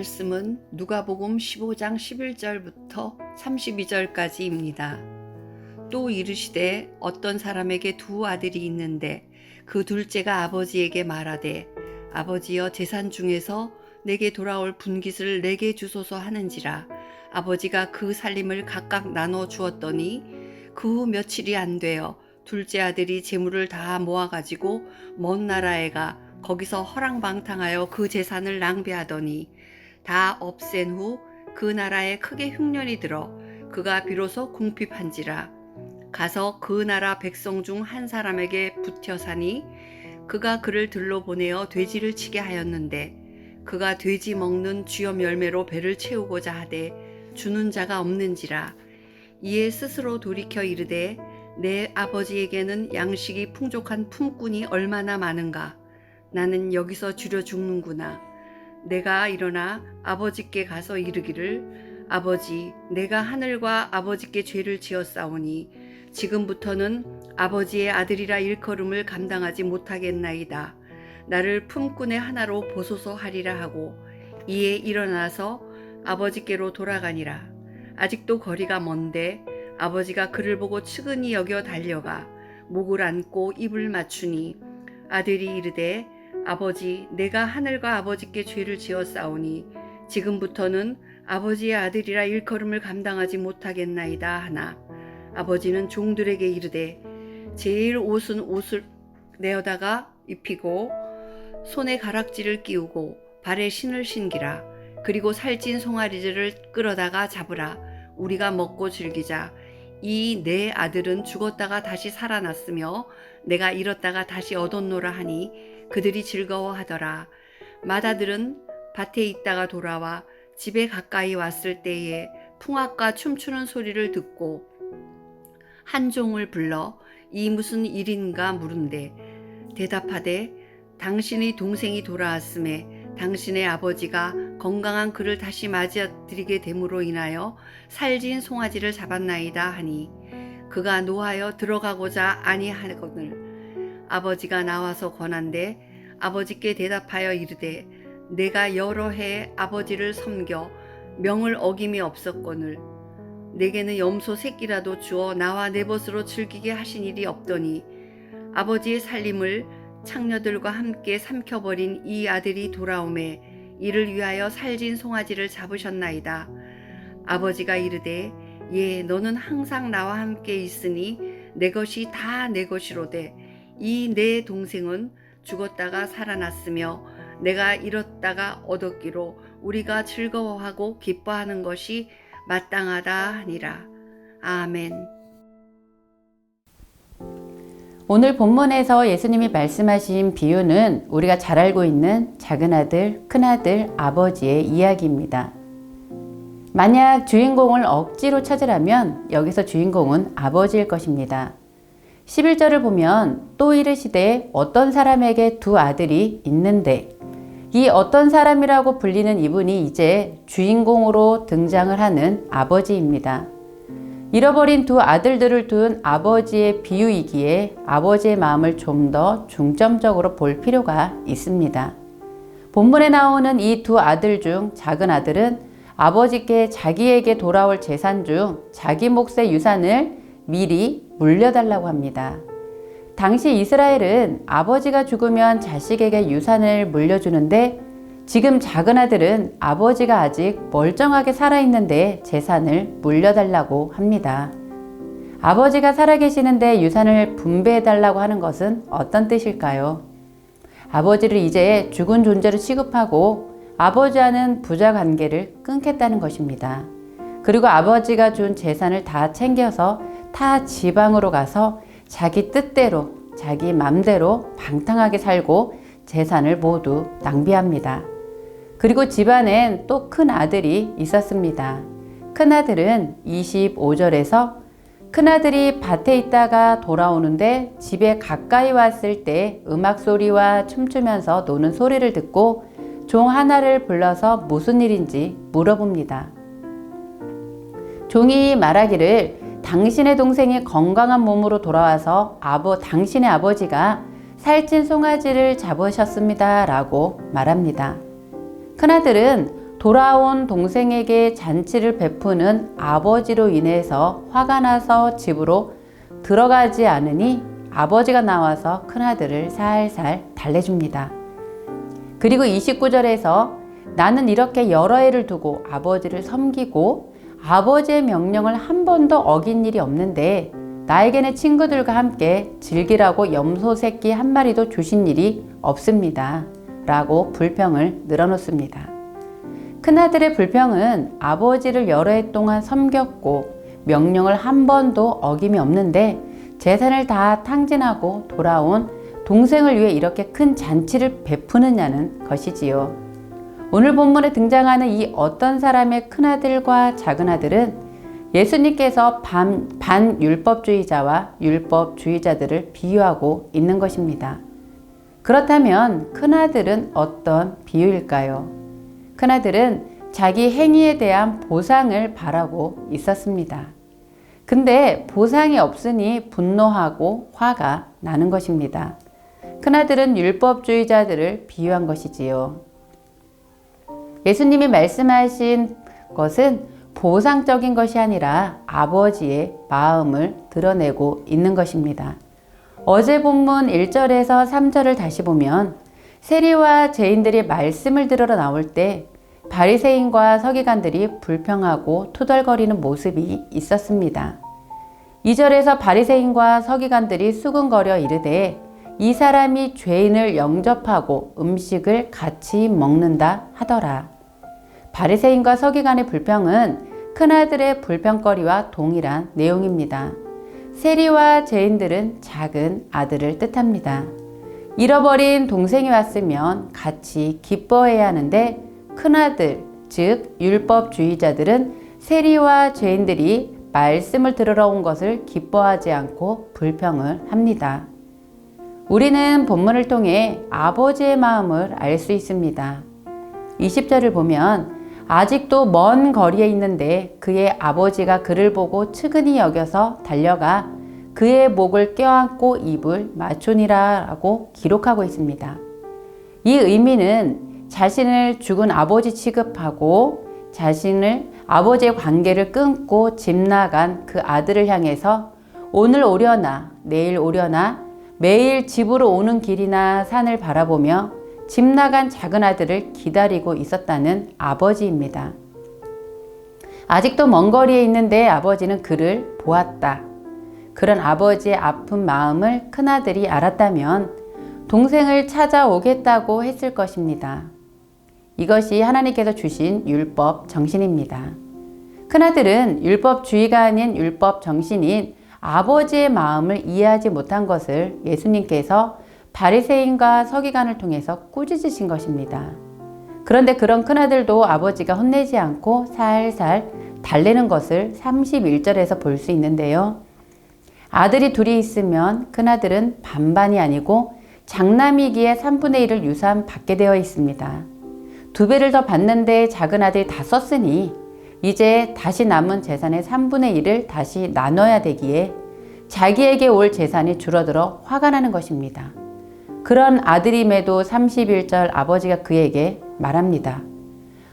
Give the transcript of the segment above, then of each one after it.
말씀은 누가복음 15장 11절부터 32절까지입니다. 또 이르시되 어떤 사람에게 두 아들이 있는데 그 둘째가 아버지에게 말하되 아버지여 재산 중에서 내게 돌아올 분깃을 내게 주소서 하는지라. 아버지가 그 살림을 각각 나눠 주었더니 그 후 며칠이 안 되어 둘째 아들이 재물을 다 모아가지고 먼 나라에 가 거기서 허랑방탕하여 그 재산을 낭비하더니 다 없앤 후 그 나라에 크게 흉년이 들어 그가 비로소 궁핍한지라. 가서 그 나라 백성 중 한 사람에게 붙여 사니 그가 그를 들러 보내어 돼지를 치게 하였는데 그가 돼지 먹는 쥐염 열매로 배를 채우고자 하되 주는 자가 없는지라. 이에 스스로 돌이켜 이르되 내 아버지에게는 양식이 풍족한 품꾼이 얼마나 많은가. 나는 여기서 주려 죽는구나. 내가 일어나 아버지께 가서 이르기를 아버지, 내가 하늘과 아버지께 죄를 지었사오니 지금부터는 아버지의 아들이라 일컬음을 감당하지 못하겠나이다. 나를 품꾼의 하나로 보소서 하리라 하고 이에 일어나서 아버지께로 돌아가니라. 아직도 거리가 먼데 아버지가 그를 보고 측은히 여겨 달려가 목을 안고 입을 맞추니 아들이 이르되 아버지, 내가 하늘과 아버지께 죄를 지었사오니 지금부터는 아버지의 아들이라 일컬음을 감당하지 못하겠나이다 하나 아버지는 종들에게 이르되 제일 옷은 옷을 내어다가 입히고 손에 가락지를 끼우고 발에 신을 신기라. 그리고 살찐 송아지를 끌어다가 잡으라. 우리가 먹고 즐기자. 이 내 아들은 죽었다가 다시 살아났으며 내가 잃었다가 다시 얻었노라 하니 그들이 즐거워하더라. 맏아들은 밭에 있다가 돌아와 집에 가까이 왔을 때에 풍악과 춤추는 소리를 듣고 한 종을 불러 이 무슨 일인가 물은데 대답하되 당신의 동생이 돌아왔음에 당신의 아버지가 건강한 그를 다시 맞이드리게 됨으로 인하여 살진 송아지를 잡았나이다 하니 그가 노하여 들어가고자 아니하거늘 아버지가 나와서 권한대 아버지께 대답하여 이르되 내가 여러 해 아버지를 섬겨 명을 어김이 없었거늘 내게는 염소 새끼라도 주어 나와 내 벗으로 즐기게 하신 일이 없더니 아버지의 살림을 창녀들과 함께 삼켜버린 이 아들이 돌아오매 이를 위하여 살진 송아지를 잡으셨나이다. 아버지가 이르되 예, 너는 항상 나와 함께 있으니 내 것이 다 내 것이로되 이 내 동생은 죽었다가 살아났으며 내가 잃었다가 얻었기로 우리가 즐거워하고 기뻐하는 것이 마땅하다 하니라. 아멘. 오늘 본문에서 예수님이 말씀하신 비유는 우리가 잘 알고 있는 작은아들, 큰아들, 아버지의 이야기입니다. 만약 주인공을 억지로 찾으라면 여기서 주인공은 아버지일 것입니다. 11절을 보면 또 이르시되 어떤 사람에게 두 아들이 있는데 이 어떤 사람이라고 불리는 이분이 이제 주인공으로 등장을 하는 아버지입니다. 잃어버린 두 아들들을 둔 아버지의 비유이기에 아버지의 마음을 좀 더 중점적으로 볼 필요가 있습니다. 본문에 나오는 이 두 아들 중 작은 아들은 아버지께 자기에게 돌아올 재산 중 자기 몫의 유산을 미리 물려달라고 합니다. 당시 이스라엘은 아버지가 죽으면 자식에게 유산을 물려주는데 지금 작은 아들은 아버지가 아직 멀쩡하게 살아있는데 재산을 물려달라고 합니다. 아버지가 살아계시는데 유산을 분배해달라고 하는 것은 어떤 뜻일까요? 아버지를 이제 죽은 존재로 취급하고 아버지와는 부자 관계를 끊겠다는 것입니다. 그리고 아버지가 준 재산을 다 챙겨서 타 지방으로 가서 자기 뜻대로 자기 맘대로 방탕하게 살고 재산을 모두 낭비합니다. 그리고 집안엔 또 큰 아들이 있었습니다. 큰 아들은 25절에서 큰 아들이 밭에 있다가 돌아오는데 집에 가까이 왔을 때 음악 소리와 춤추면서 노는 소리를 듣고 종 하나를 불러서 무슨 일인지 물어봅니다. 종이 말하기를 당신의 동생이 건강한 몸으로 돌아와서 당신의 아버지가 살찐 송아지를 잡으셨습니다 라고 말합니다. 큰아들은 돌아온 동생에게 잔치를 베푸는 아버지로 인해서 화가 나서 집으로 들어가지 않으니 아버지가 나와서 큰아들을 살살 달래줍니다. 그리고 29절에서 나는 이렇게 여러 해를 두고 아버지를 섬기고 아버지의 명령을 한 번도 어긴 일이 없는데 나에게는 친구들과 함께 즐기라고 염소 새끼 한 마리도 주신 일이 없습니다. 라고 불평을 늘어놓습니다. 큰아들의 불평은 아버지를 여러 해 동안 섬겼고 명령을 한 번도 어김이 없는데 재산을 다 탕진하고 돌아온 동생을 위해 이렇게 큰 잔치를 베푸느냐는 것이지요. 오늘 본문에 등장하는 이 어떤 사람의 큰아들과 작은아들은 예수님께서 반율법주의자와 율법주의자들을 비유하고 있는 것입니다. 그렇다면 큰아들은 어떤 비유일까요? 큰아들은 자기 행위에 대한 보상을 바라고 있었습니다. 근데 보상이 없으니 분노하고 화가 나는 것입니다. 큰아들은 율법주의자들을 비유한 것이지요. 예수님이 말씀하신 것은 보상적인 것이 아니라 아버지의 마음을 드러내고 있는 것입니다. 어제 본문 1절에서 3절을 다시 보면 세리와 죄인들이 말씀을 들으러 나올 때 바리새인과 서기관들이 불평하고 투덜거리는 모습이 있었습니다. 2절에서 바리새인과 서기관들이 수군거려 이르되 이 사람이 죄인을 영접하고 음식을 같이 먹는다 하더라. 바리새인과 서기관의 불평은 큰아들의 불평거리와 동일한 내용입니다. 세리와 죄인들은 작은 아들을 뜻합니다. 잃어버린 동생이 왔으면 같이 기뻐해야 하는데 큰아들, 즉 율법주의자들은 세리와 죄인들이 말씀을 들으러 온 것을 기뻐하지 않고 불평을 합니다. 우리는 본문을 통해 아버지의 마음을 알 수 있습니다. 20절을 보면 아직도 먼 거리에 있는데 그의 아버지가 그를 보고 측은히 여겨서 달려가 그의 목을 껴안고 입을 맞추니라라고 기록하고 있습니다. 이 의미는 자신을 죽은 아버지 취급하고 자신을 아버지의 관계를 끊고 집 나간 그 아들을 향해서 오늘 오려나 내일 오려나 매일 집으로 오는 길이나 산을 바라보며 집 나간 작은 아들을 기다리고 있었다는 아버지입니다. 아직도 먼 거리에 있는데 아버지는 그를 보았다. 그런 아버지의 아픈 마음을 큰아들이 알았다면 동생을 찾아오겠다고 했을 것입니다. 이것이 하나님께서 주신 율법 정신입니다. 큰아들은 율법주의가 아닌 율법 정신인 아버지의 마음을 이해하지 못한 것을 예수님께서 바리새인과 서기관을 통해서 꾸짖으신 것입니다. 그런데 그런 큰아들도 아버지가 혼내지 않고 살살 달래는 것을 31절에서 볼 수 있는데요. 아들이 둘이 있으면 큰아들은 반반이 아니고 장남이기에 3분의 1을 유산 받게 되어 있습니다. 2배를 더 받는데 작은 아들이 다 썼으니 이제 다시 남은 재산의 3분의 1을 다시 나눠야 되기에 자기에게 올 재산이 줄어들어 화가 나는 것입니다. 그런 아들임에도 31절 아버지가 그에게 말합니다.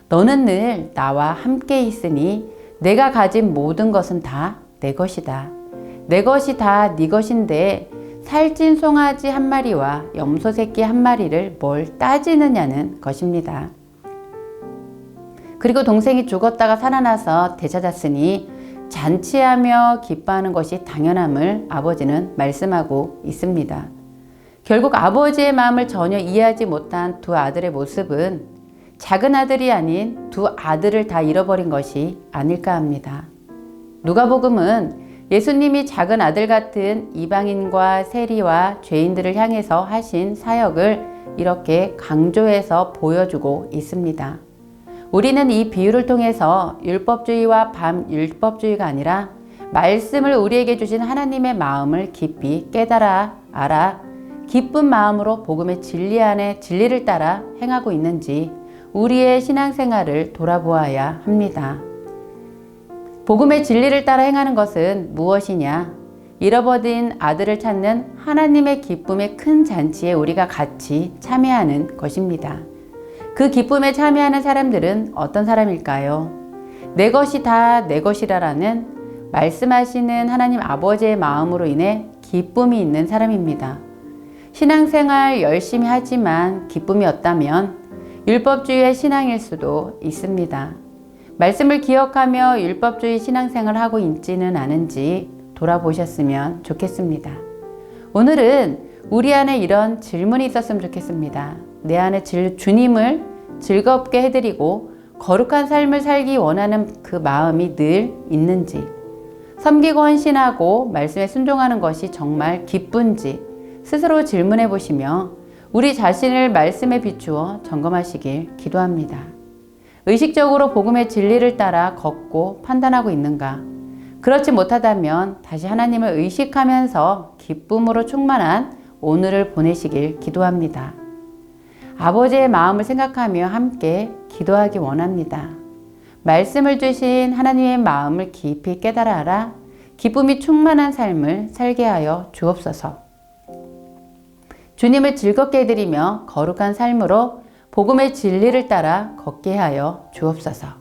너는 늘 나와 함께 있으니 내가 가진 모든 것은 다 내 것이다. 내 것이 다 네 것인데 살찐 송아지 한 마리와 염소 새끼 한 마리를 뭘 따지느냐는 것입니다. 그리고 동생이 죽었다가 살아나서 되찾았으니 잔치하며 기뻐하는 것이 당연함을 아버지는 말씀하고 있습니다. 결국 아버지의 마음을 전혀 이해하지 못한 두 아들의 모습은 작은 아들이 아닌 두 아들을 다 잃어버린 것이 아닐까 합니다. 누가복음은 예수님이 작은 아들 같은 이방인과 세리와 죄인들을 향해서 하신 사역을 이렇게 강조해서 보여주고 있습니다. 우리는 이 비유를 통해서 율법주의와 반율법주의가 아니라 말씀을 우리에게 주신 하나님의 마음을 깊이 깨달아 알아 기쁜 마음으로 복음의 진리 안에 진리를 따라 행하고 있는지 우리의 신앙생활을 돌아보아야 합니다. 복음의 진리를 따라 행하는 것은 무엇이냐? 잃어버린 아들을 찾는 하나님의 기쁨의 큰 잔치에 우리가 같이 참여하는 것입니다. 그 기쁨에 참여하는 사람들은 어떤 사람일까요? 내 것이 다 내 것이라라는 말씀하시는 하나님 아버지의 마음으로 인해 기쁨이 있는 사람입니다. 신앙생활 열심히 하지만 기쁨이 없다면 율법주의의 신앙일 수도 있습니다. 말씀을 기억하며 율법주의 신앙생활을 하고 있지는 않은지 돌아보셨으면 좋겠습니다. 오늘은 우리 안에 이런 질문이 있었으면 좋겠습니다. 내 안에 주님을 즐겁게 해드리고 거룩한 삶을 살기 원하는 그 마음이 늘 있는지, 섬기고 헌신하고 말씀에 순종하는 것이 정말 기쁜지 스스로 질문해 보시며 우리 자신을 말씀에 비추어 점검하시길 기도합니다. 의식적으로 복음의 진리를 따라 걷고 판단하고 있는가? 그렇지 못하다면 다시 하나님을 의식하면서 기쁨으로 충만한 오늘을 보내시길 기도합니다. 아버지의 마음을 생각하며 함께 기도하기 원합니다. 말씀을 주신 하나님의 마음을 깊이 깨달아 알아 기쁨이 충만한 삶을 살게 하여 주옵소서. 주님을 즐겁게 해드리며 거룩한 삶으로 복음의 진리를 따라 걷게 하여 주옵소서.